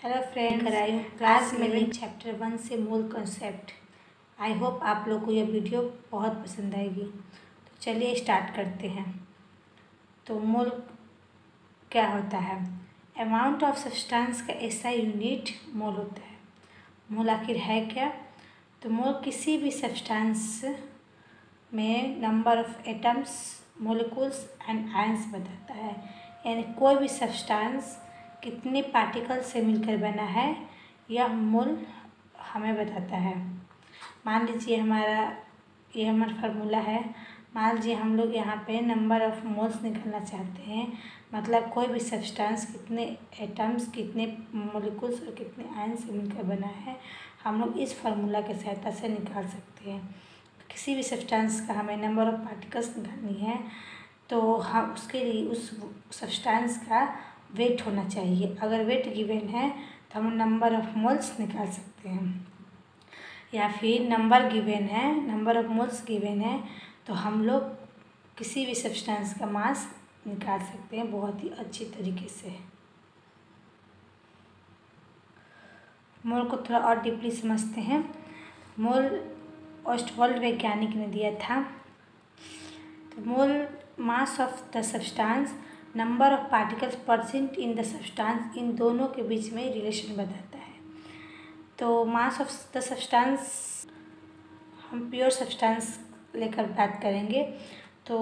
Hello friends, कराई हूँ class 11 chapter 1 से मूल कॉन्सेप्ट। आई होप आप लोग को यह वीडियो बहुत पसंद आएगी। तो चलिए स्टार्ट करते हैं। तो मूल क्या होता है? अमाउंट ऑफ सब्सटेंस का ऐसा यूनिट मोल होता है। मोल आखिर है क्या? तो मोल किसी भी सब्सटेंस में number of atoms, molecules and ions बताता है। यानी कोई भी सब्सटेंस कितने पार्टिकल से मिलकर बना है यह मोल हमें बताता है। मान लीजिए ये हमारा फार्मूला है। मान लीजिए हम लोग यहाँ पे नंबर ऑफ मोल्स निकालना चाहते हैं, मतलब कोई भी सब्सटेंस कितने एटम्स, कितने मोलिक्यूल्स और कितने आयन से मिलकर बना है, हम लोग इस फार्मूला की सहायता से निकाल सकते हैं। किसी भी सब्सटेंस का हमें नंबर ऑफ पार्टिकल्स निकालनी है तो हम उसके लिए उस सब्सटेंस का वेट होना चाहिए। अगर वेट गिवन है तो हम नंबर ऑफ मोल्स निकाल सकते हैं, या फिर नंबर गिवन है, नंबर ऑफ मोल्स गिवन है तो हम लोग किसी भी सब्सटेंस का मास निकाल सकते हैं बहुत ही अच्छी तरीके से। मोल को थोड़ा और डीपली समझते हैं। मोल ओस्टवाल्ड वैज्ञानिक ने दिया था। तो mole mass of the substance, number of particles percent in the substance, इन दोनों के बीच में रिलेशन बताता है। तो मास ऑफ द सब्सटेंस, हम प्योर सब्सटेंस लेकर बात करेंगे। तो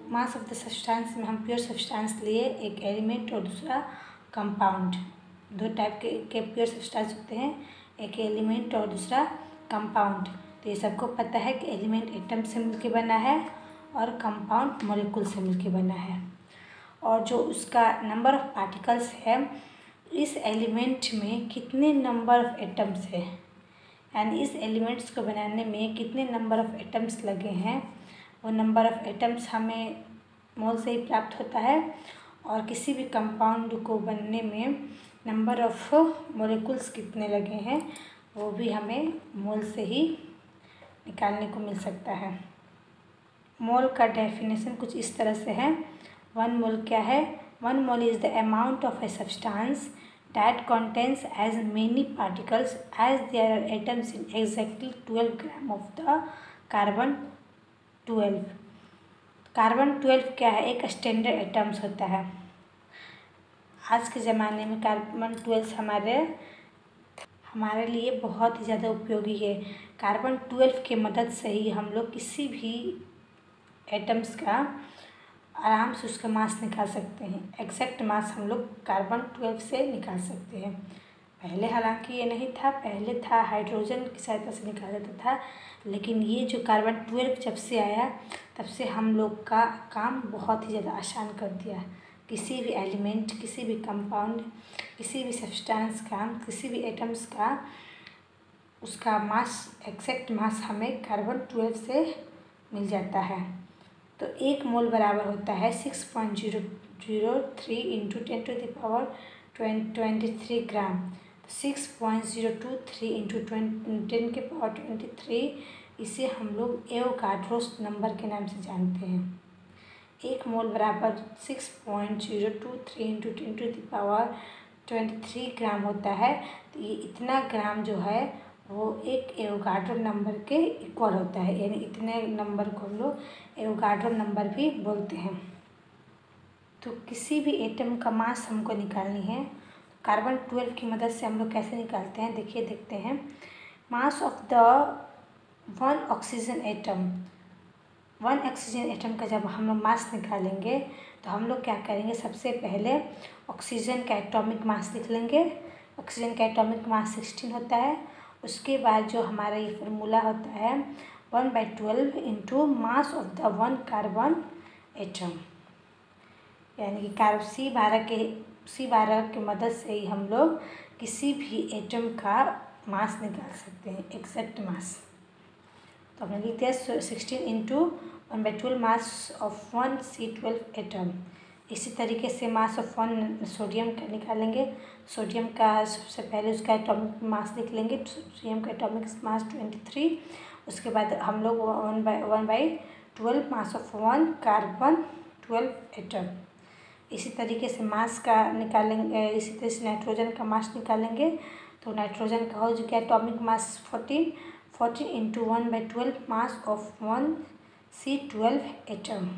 मास ऑफ द सब्सटेंस में हम प्योर सब्सटेंस लिए, एक एलिमेंट और दूसरा कंपाउंड। दो टाइप के प्योर सब्सटेंस होते हैं, एक एलिमेंट और दूसरा कंपाउंड। तो ये सबको पता है कि एलिमेंट एटम से मिलकर बना है और कंपाउंड मॉलिक्यूल से मिलकर बना है। और जो उसका नंबर ऑफ पार्टिकल्स है, इस एलिमेंट में कितने नंबर ऑफ एटम्स है, यानी इस एलिमेंट्स को बनाने में कितने नंबर ऑफ एटम्स लगे हैं, वो नंबर ऑफ एटम्स हमें मोल से ही प्राप्त होता है। और किसी भी कंपाउंड को बनने में नंबर ऑफ मॉलिक्यूल्स कितने लगे हैं वो भी हमें मोल से ही निकालने को मिल सकता है। मोल का डेफिनेशन कुछ इस तरह से है। वन मोल क्या है? One mole is the amount of a substance that contains as many particles as there are atoms in exactly 12 gram of the carbon 12। Carbon 12 क्या है? एक स्टैंडर्ड एटम्स होता है। आज के ज़माने में कार्बन 12 हमारे लिए बहुत ही ज़्यादा उपयोगी है। कार्बन 12 के मदद से ही हम लोग किसी भी एटम्स का आराम से उसका मास निकाल सकते हैं। एग्जैक्ट मास हम लोग कार्बन 12 से निकाल सकते हैं। पहले हालांकि ये नहीं था, पहले था हाइड्रोजन की सहायता से निकाला जाता था, लेकिन ये जो कार्बन 12 जब से आया तब से हम लोग का काम बहुत ही ज़्यादा आसान कर दिया। किसी भी एलिमेंट, किसी भी कंपाउंड, किसी भी सब्सटेंस का, किसी भी एटम्स का उसका मास, एग्जैक्ट मास हमें कार्बन 12 से मिल जाता है। तो एक मोल बराबर होता है 6.003 इंटू 10⁻23 ग्राम। 6.023 इंटू 10⁻23 इसे हम लोग एवोगाड्रोस नंबर के नाम से जानते हैं। एक मोल बराबर 6.023 इंटू 10⁻23 ग्राम होता है। तो ये इतना ग्राम जो है वो एक एवोगाड्रो नंबर के इक्वल होता है, यानी इतने नंबर को हम लोग एवोगाड्रो नंबर भी बोलते हैं। तो किसी भी एटम का मास हमको निकालनी है, कार्बन 12 की मदद से हम लोग कैसे निकालते हैं देखते हैं। मास of the one oxygen atom का जब हम लोग मास निकालेंगे तो हम लोग क्या करेंगे, सबसे पहले ऑक्सीजन का एटॉमिक मास लिख लेंगे। ऑक्सीजन का एटॉमिक मास 16 होता है। उसके बाद जो हमारा ये फार्मूला होता है 1/12 into mass of the one carbon atom, यानी कि C12 के मदद से ही हम लोग किसी भी एटम का मास निकाल सकते हैं, एग्जैक्ट मास। तो हमने लिखते हैं 16 into 1/12 mass of 1 C12 atom. इसी तरीके से मास ऑफ 1 सोडियम का निकालेंगे। सोडियम का सबसे पहले उसका एटॉमिक मास लिख लेंगे। सोडियम का एटॉमिक मास 23। उसके बाद हम लोग 1/12 मास ऑफ 1 कार्बन 12 एटम। इसी तरीके से मास का निकालेंगे, इसी तरह से नाइट्रोजन का मास निकालेंगे। तो नाइट्रोजन का हो गया atomic mass 14 into 1/12 mass of 1C12 atom.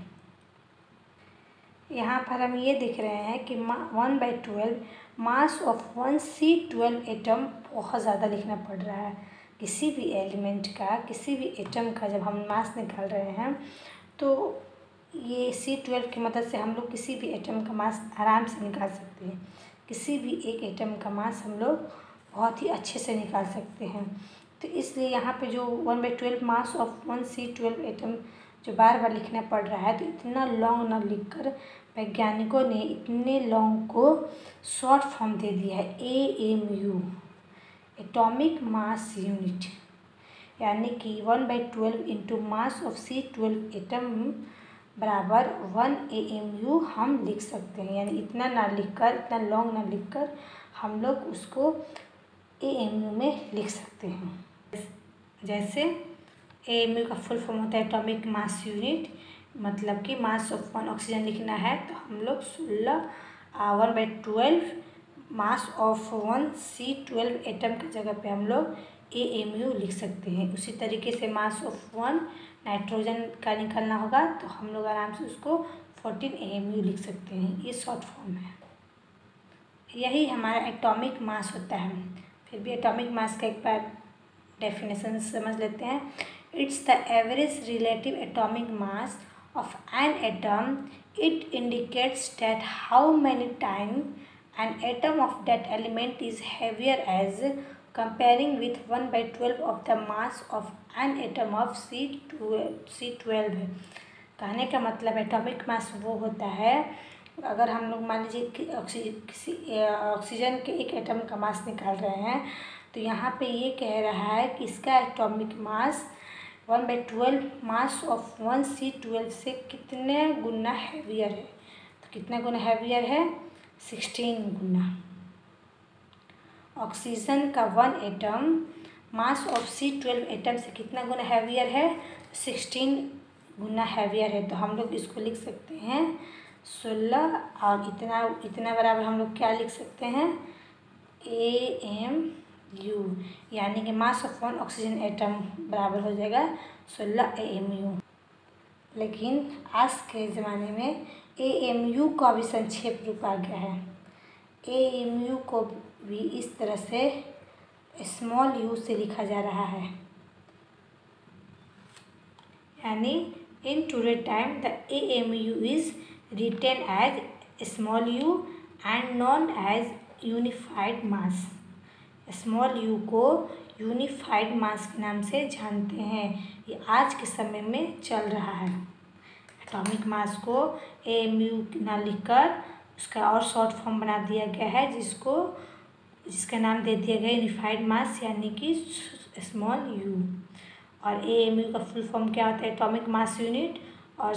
यहाँ पर हम ये देख रहे हैं कि 1/12 मास ऑफ 1C12 एटम बहुत ज़्यादा लिखना पड़ रहा है। किसी भी एलिमेंट का, किसी भी एटम का जब हम मास निकाल रहे हैं तो ये C12 की मदद से हम लोग किसी भी एटम का मास आराम से निकाल सकते हैं। किसी भी एक एटम का मास हम लोग बहुत ही अच्छे से निकाल सकते हैं। तो इसलिए यहाँ पे जो 1/12 मास ऑफ 1C12 एटम जो बार बार लिखना पड़ रहा है, तो इतना लॉन्ग ना लिखकर वैज्ञानिकों ने इतने लॉन्ग को शॉर्ट फॉर्म दे दिया है AMU, एटॉमिक मास यूनिट। यानी कि 1/12 into mass of C12 atom बराबर 1 AMU हम लिख सकते हैं। यानी इतना ना लिखकर, इतना लॉन्ग ना लिखकर हम लोग उसको AMU में लिख सकते हैं। जैसे AMU का फुल फॉर्म होता है एटॉमिक मास यूनिट, मतलब कि मास ऑफ 1 ऑक्सीजन लिखना है तो हम लोग 1/12 मास ऑफ 1C12 एटम की जगह पे हम लोग AMU लिख सकते हैं। उसी तरीके से मास ऑफ 1 नाइट्रोजन का निकालना होगा तो हम लोग आराम से उसको 14 AMU लिख सकते हैं। ये शॉर्ट फॉर्म है, यही हमारा एटॉमिक मास होता है। फिर भी एटॉमिक मास का एक बार डेफिनेशन समझ लेते हैं। It's the average relative atomic mass of an atom. It indicates that how many times an atom of that element is heavier as comparing with 1/12 of the mass of an atom of C12 है। कहने का मतलब atomic mass वो होता है, अगर हम लोग मान लीजिए कि किसी ऑक्सीजन के एक एटम का मास निकाल रहे हैं तो यहाँ पे ये कह रहा है कि इसका atomic mass 1/12 mass of 1C12 से कितने गुना हैवियर है। तो कितना गुना हैवियर है? 16 गुना। ऑक्सीजन का 1 atom mass of C12 atom से कितना गुना हैवियर है? 16 गुना हैवियर है। तो हम लोग इसको लिख सकते हैं 16 और इतना बराबर हम लोग क्या लिख सकते हैं? AMU, यानी कि मास ऑफ 1 ऑक्सीजन एटम बराबर हो जाएगा 16 AMU। लेकिन आज के ज़माने में AMU का भी संक्षेप रूप आ गया है। AMU को भी इस तरह से स्मॉल u से लिखा जा रहा है। यानी in today time the AMU is written as small u and known as unified mass. Small u को यूनिफाइड मास के नाम से जानते हैं। ये आज के समय में चल रहा है। एटॉमिक मास को AMU ना लिखकर उसका और शॉर्ट फॉर्म बना दिया गया है, जिसका नाम दे दिया गया यूनिफाइड मास, यानी कि स्मॉल u। और AMU का फुल फॉर्म क्या होता है? Atomic mass unit. और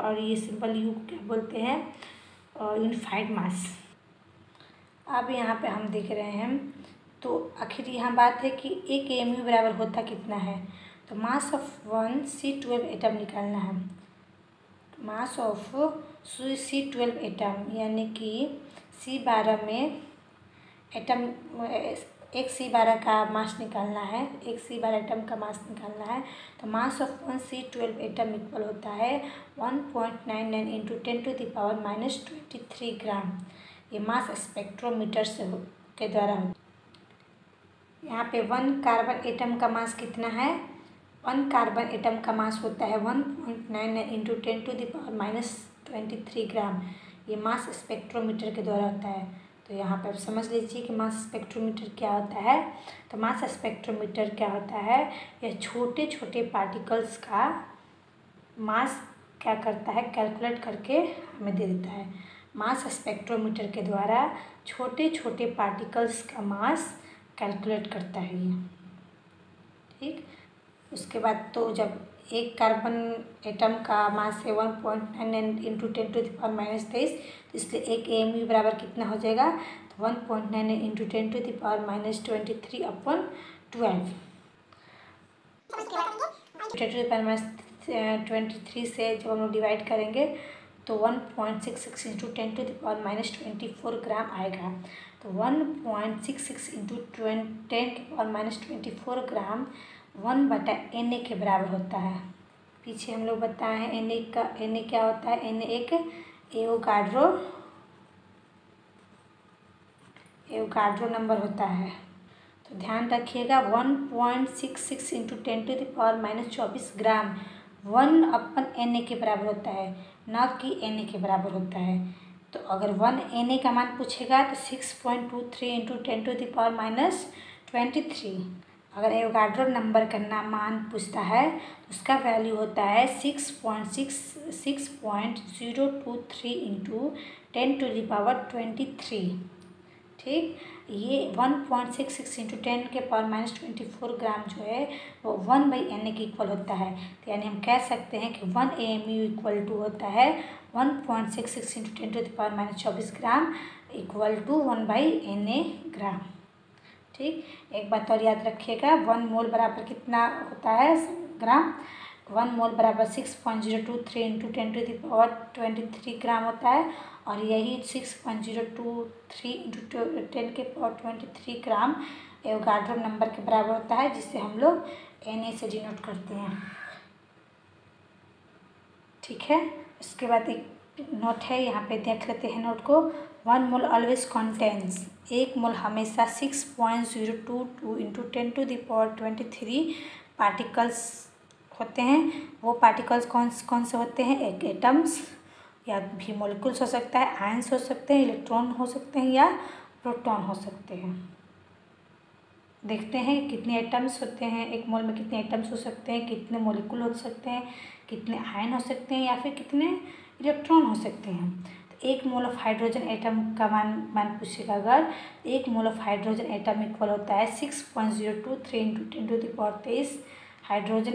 और ये सिंपल u क्या बोलते हैं? यूनिफाइड मास। अब यहाँ पे हम देख रहे हैं, तो आखिर यहाँ बात है कि एक AMU बराबर होता कितना है। तो मास ऑफ 1C12 एटम निकालना है। मास ऑफ C12 एटम यानी कि C12 में एटम, एक C12 का मास निकालना है, एक C12 एटम का मास निकालना है। तो mass of 1C12 atom equal होता है 1.99 इंटू 10⁻⁻23 ग्राम। ये मास स्पेक्ट्रोमीटर के द्वारा होता है। यहाँ पे 1 कार्बन एटम का मास कितना है? 1 कार्बन एटम का मास होता है 1.99 इंटू 10⁻⁻23 ग्राम। ये मास स्पेक्ट्रोमीटर के द्वारा होता है। तो यहाँ पे आप समझ लीजिए कि मास स्पेक्ट्रोमीटर क्या होता है। तो मास स्पेक्ट्रोमीटर क्या होता है? यह छोटे छोटे पार्टिकल्स का मास क्या करता है? कैलकुलेट करके हमें दे देता है। मास स्पेक्ट्रोमीटर के द्वारा छोटे छोटे पार्टिकल्स का मास कैलकुलेट करता है ये। ठीक, उसके बाद तो जब एक कार्बन एटम का मास है 1.99 इंटू 10⁻⁻23, तो इसलिए एक AMU बराबर कितना हो जाएगा? तो 1.99 इंटू 10⁻⁻23 अपॉन 12। 10⁻23 से जब हम लोग डिवाइड करेंगे तो 1.66 इंटू 10⁻⁻24 ग्राम आएगा। तो 1.66 इंटू 10⁻⁻24 ग्राम 1/Na के बराबर होता है। पीछे हम लोग बताए हैं Na क्या होता है। Na एक एवोगाड्रो नंबर होता है। तो ध्यान रखिएगा 1.66 इंटू 10⁻⁻24 ग्राम 1/Na के बराबर होता है, ना कि Na के बराबर होता है। तो अगर 1Na का मान पूछेगा तो 6.23 इंटू 10⁻23। अगर एवोगाड्रो नंबर का मान पूछता है तो उसका वैल्यू होता है 6.023 इंटू 10⁻23। ठीक, ये 1.66 इंटू 10⁻⁻24 ग्राम जो है वो 1/Na के इक्वल होता है। तो यानी हम कह सकते हैं कि 1 AMU इक्वल टू होता है 1.66 into 10⁻24 gram equal to 1/Na gram. ठीक, एक बात और याद रखिएगा, 1 मोल बराबर कितना होता है ग्राम। 1 मोल बराबर 6.023 इंटू 10⁻23 ग्राम होता है, और यही 6.023 इंटू 10⁻23 ग्राम एवोगाड्रो नंबर के बराबर होता है, जिससे हम लोग Na से डिनोट करते हैं। ठीक है, उसके बाद एक नोट है, यहाँ पे देख लेते हैं नोट को। 1 मोल ऑलवेज कॉन्टेन्स, 1 मोल हमेशा 6.022 इंटू 10⁻23 पार्टिकल्स होते हैं। वो पार्टिकल्स कौन से होते हैं, एक एटम्स या भी मॉलिक्यूल्स हो सकता है, आयंस हो सकते हैं, इलेक्ट्रॉन हो सकते हैं या प्रोटॉन हो सकते हैं। देखते हैं कितने एटम्स होते हैं, एक मोल में कितने एटम्स हो सकते हैं, कितने मॉलिक्यूल हो सकते हैं, कितने आयन हो सकते हैं या फिर कितने इलेक्ट्रॉन हो सकते हैं। तो 1 मोल ऑफ हाइड्रोजन एटम का मान पूछेगा अगर, 1 mole of hydrogen atom equal होता है 6.023 into 10⁻23 hydrogen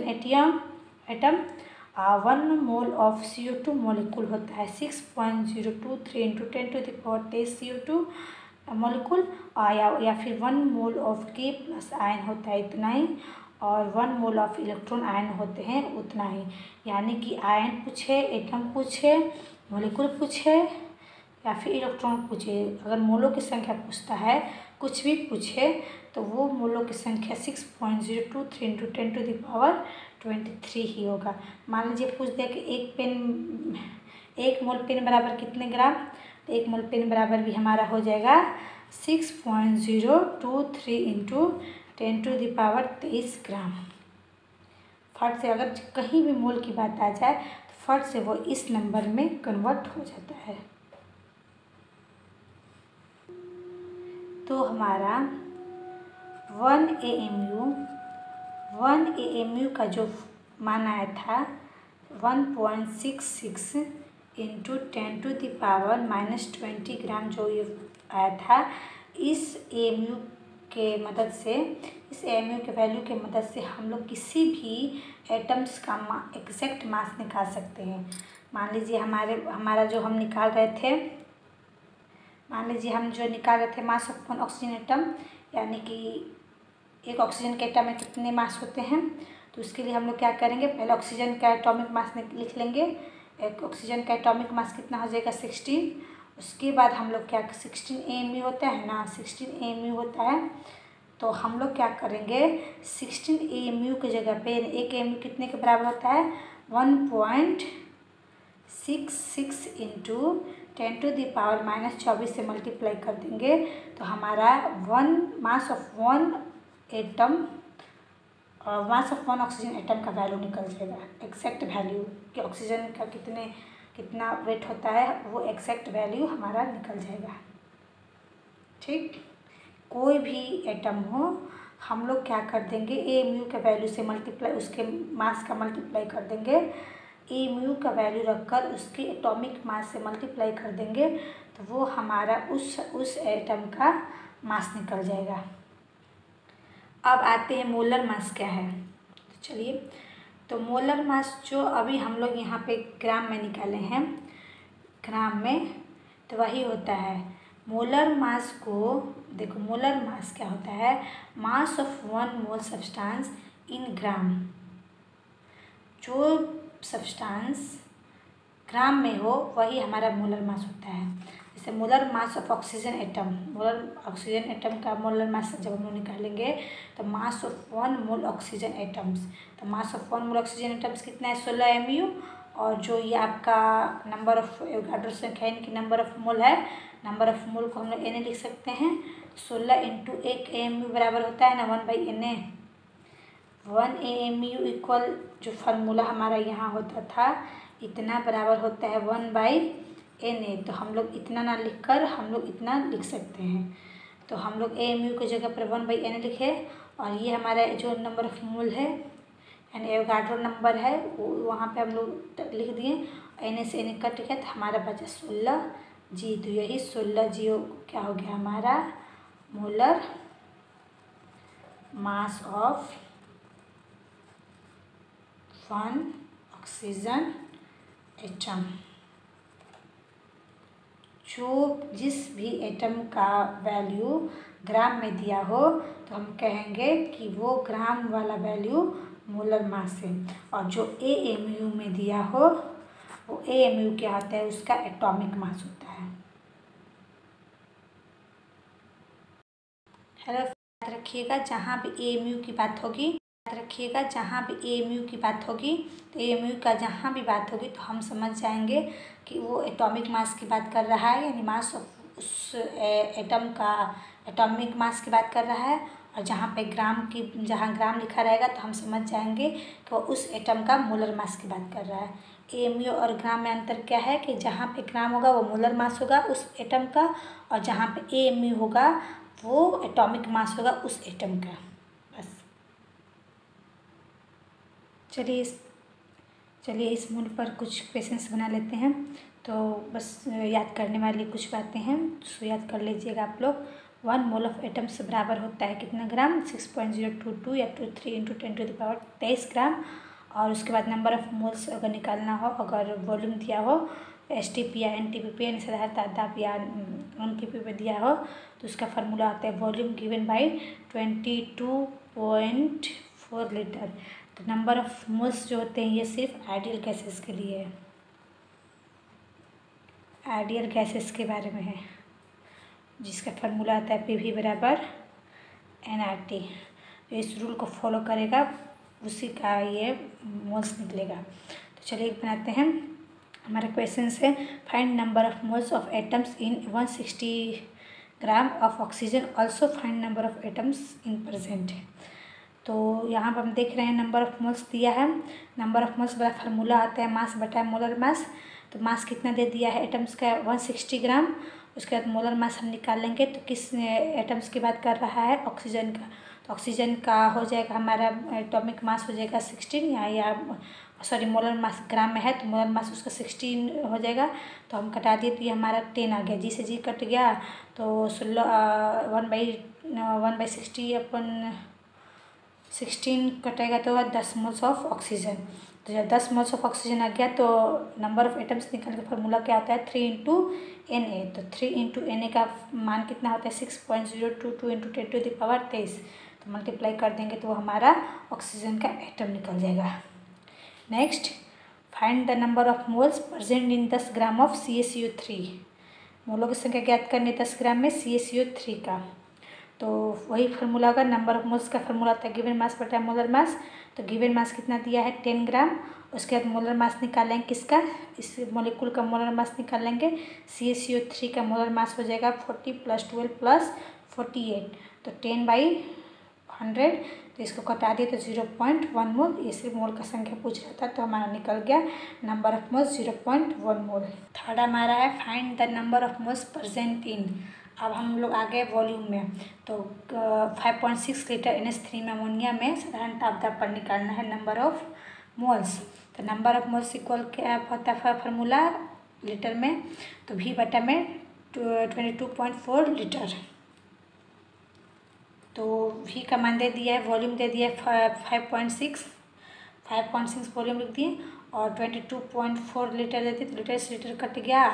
atom. 1 mole of CO2 molecule होता है 6.023 इंटू 10⁻23 CO2 मॉलिक्यूल, या फिर 1 mole of K plus ion होता है इतना ही, और 1 मोल ऑफ इलेक्ट्रॉन आयन होते हैं उतना ही। यानी कि आयन पूछे, एटम पूछे, मॉलिक्यूल पूछे या फिर इलेक्ट्रॉन पूछे, अगर मोलों की संख्या पूछता है, कुछ भी पूछे, तो वो मोलों की संख्या 6.023 इंटू 10⁻23 ही होगा। मान लीजिए पूछ दिया कि एक मोल पेन बराबर कितने ग्राम, तो 1 मोल पेन बराबर भी हमारा हो जाएगा 6.023 इंटू 10⁻23 ग्राम। फट से अगर कहीं भी मोल की बात आ जाए तो फट से वो इस नंबर में कन्वर्ट हो जाता है। तो हमारा 1 AMU का जो मान आया था 1.66 इंटू 10⁻⁻20 ग्राम जो ये आया था, इस AMU के मदद से, इस AMU के वैल्यू के मदद से हम लोग किसी भी एटम्स का एग्जैक्ट मास निकाल सकते हैं। मान लीजिए हमारा जो हम निकाल रहे थे, mass of one oxygen atom, यानी कि एक ऑक्सीजन के एटम में कितने मास होते हैं। तो उसके लिए हम लोग क्या करेंगे, पहले ऑक्सीजन का एटॉमिक मास लिख लेंगे। एक ऑक्सीजन का एटॉमिक मास कितना हो जाएगा 16। उसके बाद हम लोग क्या 16 AMU होता है ना, 16 AMU होता है। तो हम लोग क्या करेंगे 16 AMU की जगह पे, एक AMU कितने के बराबर होता है 1.66 इंटू 10⁻⁻24 से मल्टीप्लाई कर देंगे, तो हमारा mass of one oxygen atom का वैल्यू निकल जाएगा, एग्जैक्ट वैल्यू कि ऑक्सीजन का कितना वेट होता है, वो एग्जैक्ट वैल्यू हमारा निकल जाएगा। ठीक, कोई भी एटम हो, हम लोग क्या कर देंगे AMU के वैल्यू से मल्टीप्लाई, उसके मास का मल्टीप्लाई कर देंगे, AMU का वैल्यू रखकर उसके एटॉमिक मास से मल्टीप्लाई कर देंगे, तो वो हमारा उस एटम का मास निकल जाएगा। अब आते हैं मोलर मास क्या है। तो चलिए, तो मोलर मास जो अभी हम लोग यहाँ पे ग्राम में निकाले हैं, ग्राम में, तो वही होता है मोलर मास को। देखो मोलर मास क्या होता है, मास ऑफ 1 मोल सब्सटेंस इन ग्राम। जो सब्सटेंस ग्राम में हो वही हमारा मोलर मास होता है। जैसे molar mass of oxygen atom, molar oxygen atom का मोलर मास जब हम लोग निकालेंगे तो mass of 1 mole oxygen atoms, तो mass of 1 mole oxygen atoms कितना है 16 mu। और जो ये आपका नंबर ऑफ एवोगाड्रो संख्या इनकी नंबर ऑफ मोल है, नंबर ऑफ मोल को हम लोग Na लिख सकते हैं। 16 इंटू 1 AMU बराबर होता है ना 1/Na। 1 AMU इक्वल जो फार्मूला हमारा यहाँ होता था इतना बराबर होता है 1/Na। तो हम लोग इतना ना लिखकर हम लोग इतना लिख सकते हैं। तो हम लोग AMU की जगह पर 1/Na लिखे और ये हमारा जो नंबर ऑफ मोल है यानी एवोगाड्रो नंबर है वो वहाँ पे हम लोग लिख दिए। Na से Na कट गया तो हमारा बचा 16G। तो यही 16G क्या हो गया हमारा molar mass of 1 oxygen atom. जो जिस भी एटम का वैल्यू ग्राम में दिया हो तो हम कहेंगे कि वो ग्राम वाला वैल्यू मोलर मास है। और जो AMU में दिया हो वो AMU क्या होता है उसका एटॉमिक मास होता है। हेलो, याद रखिएगा जहाँ भी AMU की बात होगी, याद रखिएगा जहाँ भी AMU की बात होगी तो AMU का जहाँ भी बात होगी तो हम समझ जाएंगे कि वो एटॉमिक मास की बात कर रहा है, यानी मास ऑफ उस एटम का एटॉमिक मास की बात कर रहा है। और जहाँ पे जहाँ ग्राम लिखा रहेगा तो हम समझ जाएंगे कि वो उस एटम का मोलर मास की बात कर रहा है। AMU और ग्राम में अंतर क्या है कि जहाँ पे ग्राम होगा वो मोलर मास होगा उस एटम का, और जहाँ पे AMU होगा वो एटॉमिक मास होगा उस एटम का। बस चलिए इस मूल पर कुछ क्वेश्चंस बना लेते हैं। तो बस याद करने वाली कुछ बातें हैं, सो याद कर लीजिएगा आप लोग। 1 मोल ऑफ एटम्स बराबर होता है कितना ग्राम 6.022 या 3 इंटू 10⁻23 ग्राम। और उसके बाद नंबर ऑफ मोल्स अगर निकालना हो, अगर वॉल्यूम दिया हो STP या NTP यानी साधारण तादाद या NTP पे दिया हो तो उसका फार्मूला आता है वॉल्यूम गिवन बाय 22.4 लीटर। तो नंबर ऑफ मोल्स जो होते हैं ये सिर्फ आइडियल गैसेस के लिए है, आइडियल गैसेस के बारे में है, जिसका फार्मूला आता है PV बराबर nRT। जो इस रूल को फॉलो करेगा उसी का ये मोल्स निकलेगा। तो चलिए बनाते हैं। हमारा क्वेश्चन है find number of moles of atoms in 160 gram of oxygen, also find number of atoms in present. तो यहाँ पर हम देख रहे हैं नंबर ऑफ मोल्स दिया है। नंबर ऑफ मोल्स बड़ा फार्मूला आता है मास बटा मोलर मास। तो मास कितना दे दिया है एटम्स का 160 ग्राम। उसके बाद मोलर मास हम निकाल लेंगे तो किस एटम्स की बात कर रहा है ऑक्सीजन का। तो ऑक्सीजन का हो जाएगा हमारा एटॉमिक मास हो जाएगा 16 या सॉरी मोलर मास ग्राम में है तो मोलर मास उसका 16 हो जाएगा। तो हम कटा दिए तो ये हमारा 10 आ गया, जी से जी कट गया तो 1/60 अपन 16 कटेगा तो 10 मोल्स ऑफ ऑक्सीजन। तो जब 10 मोल्स ऑफ ऑक्सीजन आ गया तो नंबर ऑफ एटम्स निकल के फार्मूला क्या आता है 3 इंटू Na। तो 3 इंटू Na का मान कितना होता है 6.022 इंटू 10⁻23। तो मल्टीप्लाई कर देंगे तो वो हमारा ऑक्सीजन का एटम निकल जाएगा। Next find the number of moles present in 10 gram of CaCO3। मोलों की संख्या ज्ञात करनी 10 ग्राम में CaCO3 का। तो वही फार्मूला होगा नंबर ऑफ मोल्स का फार्मूला आता है गिवन मास बटा मोलर मास। तो गिवन मास कितना दिया है 10 ग्राम। उसके बाद मोलर मास निकालेंगे किसका, इस मॉलिक्यूल का मोलर मास निकालेंगे। CaCO3 का मोलर मास हो जाएगा 40 + 12 + 48 तो 10/100। तो इसको कटा दिए तो 0.1 मोल। ये सिर्फ मोल का संख्या पूछ रहा था तो हमारा निकल गया number of moles 0.1 mole. Third हमारा है find the number of moles present in. अब हम लोग आ गए वॉल्यूम में। तो 5.6 लीटर NH3 में अमोनिया में साधारण तापदाब पर निकालना है नंबर ऑफ मोल्स। तो नंबर ऑफ मोल्स इक्वल क्या होता है फार्मूला लीटर में, तो V बटा में 22.4 लीटर। तो V का मान दे दिया है, वॉल्यूम दे दिया है 5.6 वॉल्यूम लिख दिए और 22.4 लीटर देते तो लीटर से लीटर कट गया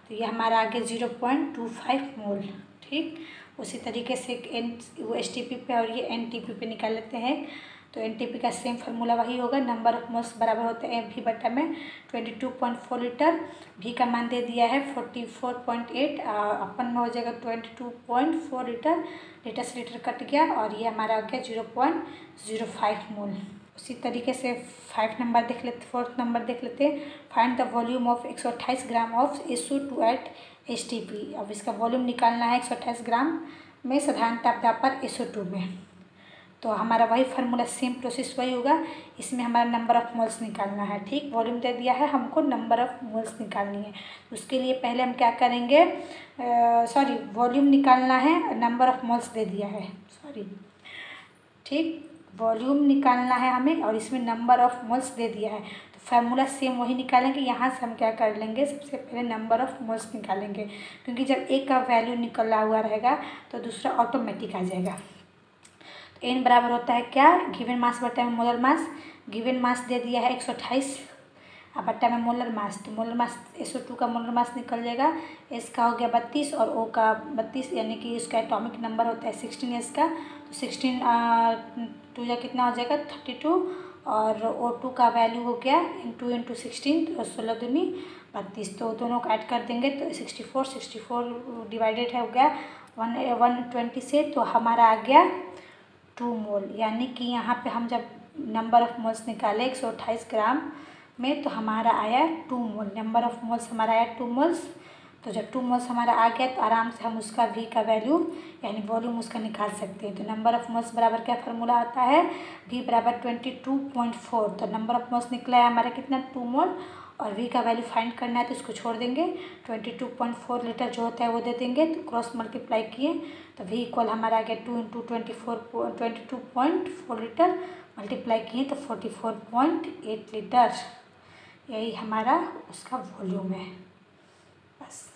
तो ये हमारा आगे 0.25 मोल। ठीक उसी तरीके से वो STP पे और ये NTP पे निकाल लेते हैं। तो एनटीपी का सेम फार्मूला वही होगा, नंबर ऑफ मोल्स बराबर होता है V बटा में 22.4 लीटर। V का मान दे दिया है 44.8, अपन में हो जाएगा 22.4 लीटर। लीटर से लीटर कट गया और ये हमारा हो गया 0.05 मोल। उसी तरीके से 4th नंबर देख लेते हैं। Find the volume of 128 gram of SO2 at HTP। अब इसका वॉल्यूम निकालना है 128 ग्राम में साधारण तापदाब पर SO2 में। तो हमारा वही फार्मूला, सेम प्रोसेस वही होगा। इसमें हमारा नंबर ऑफ मोल्स निकालना है, ठीक। वॉल्यूम दे दिया है, हमको नंबर ऑफ मोल्स निकालनी है। उसके लिए पहले हम क्या करेंगे, वॉल्यूम निकालना है, नंबर ऑफ मोल्स दे दिया है, ठीक। वॉल्यूम निकालना है हमें और इसमें नंबर ऑफ मोल्स दे दिया है। तो फार्मूला सेम वही निकालेंगे। यहाँ से हम क्या कर लेंगे, सबसे पहले नंबर ऑफ मोल्स निकालेंगे, क्योंकि जब एक का वैल्यू निकला हुआ रहेगा तो दूसरा ऑटोमेटिक आ जाएगा। तो n बराबर होता है क्या, गिवन मास बटा में मोलर मास। गिवन मास दे दिया है 128 बट्टा में मोलर मास। तो मोलर मास SO2 का मोलर मास निकल जाएगा। S का हो गया 32 और O का 32, यानी कि इसका एटॉमिक नंबर होता है 16 S का। तो 16 2 या कितना हो जाएगा 32 और O2 का वैल्यू हो गया 2 × 16 तो 16 दूनी 32। तो दोनों को ऐड कर देंगे तो 64 डिवाइडेड हो गया 120 से, तो हमारा आ गया 2 मोल। यानी कि यहाँ पे हम जब नंबर ऑफ मोल्स निकाले 128 ग्राम में तो हमारा आया 2 मोल। नंबर ऑफ मोल्स हमारा आया 2 मोल्स। तो जब 2 मोल्स हमारा आ गया तो आराम से हम उसका V का वैल्यू यानी वॉल्यूम उसका निकाल सकते हैं। तो नंबर ऑफ मोल्स बराबर क्या फार्मूला आता है, V बराबर 22.4। तो नंबर ऑफ मोल्स निकला है हमारा कितना 2 मोल, और V का वैल्यू फाइंड करना है तो इसको छोड़ देंगे। 22.4 लीटर जो होता है वो दे देंगे, तो क्रॉस मल्टीप्लाई किए तो V इक्वल हमारा आ गया 2 × 22.4 लीटर, मल्टीप्लाई किए तो 44.8 लीटर। यही हमारा उसका वॉल्यूम है, बस।